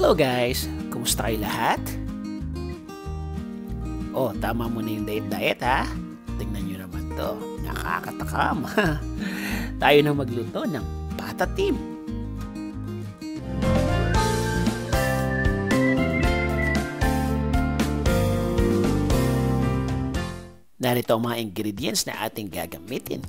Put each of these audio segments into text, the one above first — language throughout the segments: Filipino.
Hello guys! Kumusta kayo lahat? Oh, tama mo na yung diet ha? Tingnan nyo naman to. Nakakatakam. Tayo na magluto ng patatim. Narito ang mga ingredients na ating gagamitin.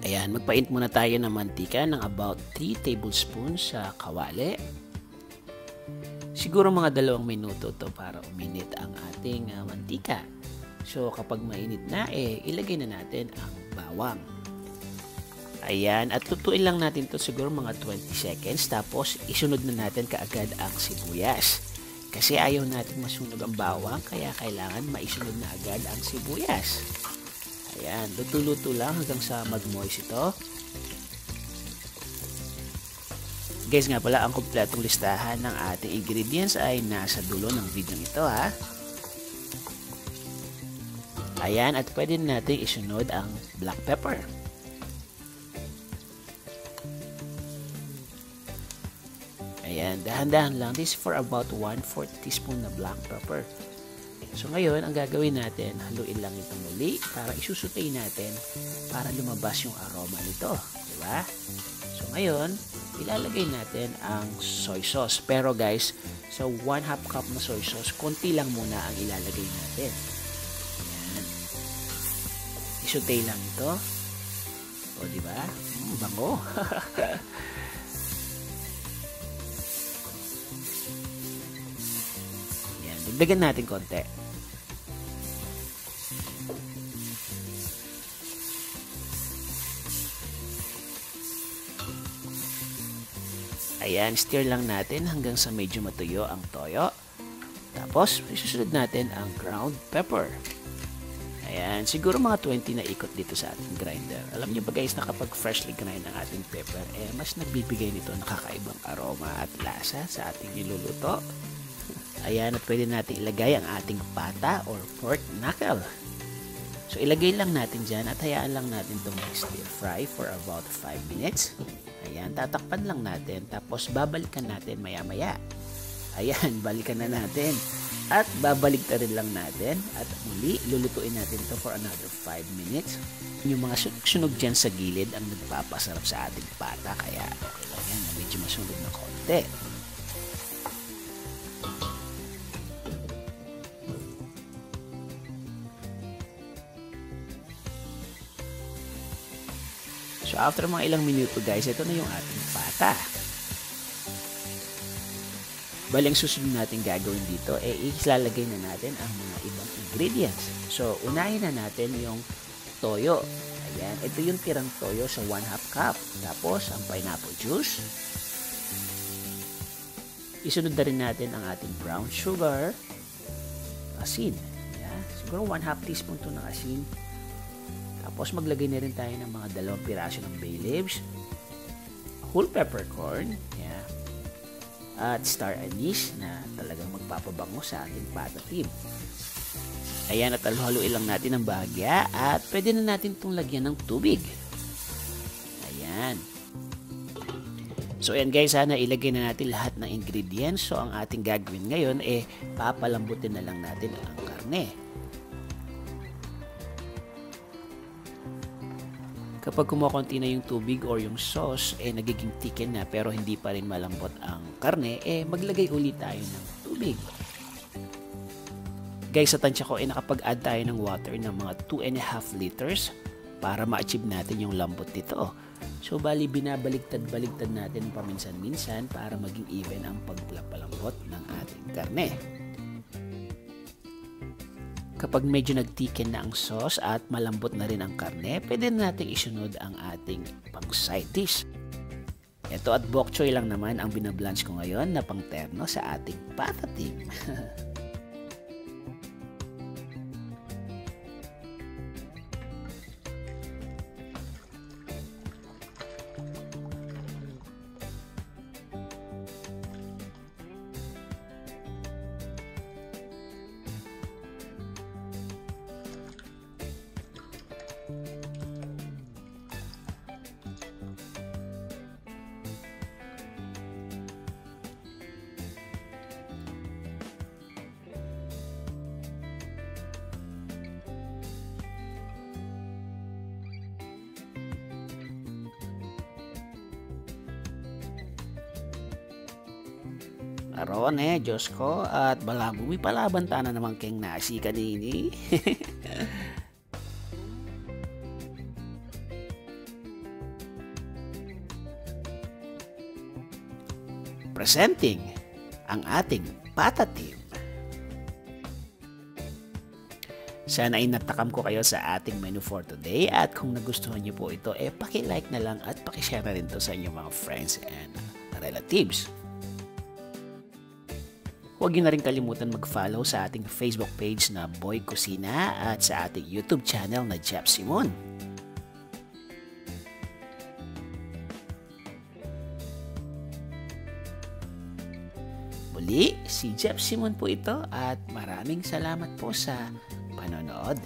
Ayan, magpainit muna tayo ng mantika ng about 3 tablespoons sa kawali. Siguro mga 2 minuto to para uminit ang ating mantika. So kapag mainit na, ilagay na natin ang bawang. Ayan, at lutuin lang natin to siguro mga 20 seconds. Tapos isunod na natin kaagad ang sibuyas. Kasi ayaw natin masunog ang bawang, kaya kailangan maisunod na agad ang sibuyas. Ayan, luto-luto lang hanggang sa mag-moist ito. Guys nga pala, ang kumpletong listahan ng ating ingredients ay nasa dulo ng video ito ha. Ayan, at pwede natin isunod ang black pepper. Ayan, dahan-dahan lang. This is for about 1/4 teaspoon na black pepper. So ngayon, ang gagawin natin, haluin lang ito muli para isusutay natin para lumabas yung aroma nito. Diba? So ngayon, ilalagay natin ang soy sauce. Pero guys, sa 1/2 cup na soy sauce, konti lang muna ang ilalagay natin. Ayan. Isutay lang ito. O diba? Bango. Ayan, dagdagan natin konti. Ayan, stir lang natin hanggang sa medyo matuyo ang toyo. Tapos, isusunod natin ang ground pepper. Ayan, siguro mga 20 na ikot dito sa ating grinder. Alam niyo ba guys na kapag freshly grind ang ating pepper, mas nagbibigay nito ng kakaibang aroma at lasa sa ating niluluto. Ayan, at pwede natin ilagay ang ating pata or pork knuckle. So, ilagay lang natin dyan at hayaan lang natin itong stir fry for about 5 minutes. Ayan, tatakpan lang natin. Tapos, babalikan natin maya-maya. Ayan, balikan na natin. At babalik na rin lang natin. At muli, lulutuin natin ito for another 5 minutes. Yung mga sunog dyan sa gilid ang nagpapasarap sa ating pata. Kaya, okay lang yan. Medyo masunog na konti. So, after mga ilang minuto guys, ito na yung ating pata. Bali, ang susunod natin gagawin dito, ilalagay na natin ang mga ibang ingredients. So, unahin na natin yung toyo. Ayan, ito yung tirang toyo sa 1/2 cup. Tapos, ang pineapple juice. Isunod na rin natin ang ating brown sugar. Asin. Ayan, siguro 1/2 teaspoon to ng asin. Tapos maglagay na rin tayo ng mga 2 piraso ng bay leaves, whole peppercorn, yeah, at star anise na talagang magpapabango sa ating patatim. Ayan, at haluin lang natin ng bahagya at pwede na natin itong lagyan ng tubig. Ayan. So ayan guys, sana ilagay na natin lahat ng ingredients. So ang ating gagawin ngayon papalambutin na lang natin ang karne. Kapag kumukunti na yung tubig or yung sauce, nagiging thicken na pero hindi pa rin malambot ang karne, maglagay ulit tayo ng tubig. Guys, sa tansya ko, nakapag-add tayo ng water ng mga 2.5 liters para ma-achieve natin yung lambot nito. So, bali, binabaliktad-baliktad natin paminsan-minsan para maging even ang pagpalambot ng ating karne. Kapag medyo nag-thicken na ang sauce at malambot na rin ang karne, pwede natin isunod ang ating pang side dish. Ito at bok choy lang naman ang binablanch ko ngayon na pang terno sa ating patatim. Aron Diyos ko, at balabumi palaban ta na naman keng nasi kanini. Presenting ang ating patatim. Sana ay natakam ko kayo sa ating menu for today, at kung nagustuhan niyo po ito, paki-like na lang at paki-share na rin to sa inyong mga friends and relatives. Huwag niyo na rin kalimutan mag-follow sa ating Facebook page na Boy Kusina at sa ating YouTube channel na Jeff Simon. Muli, si Jeff Simon po ito, at maraming salamat po sa panonood.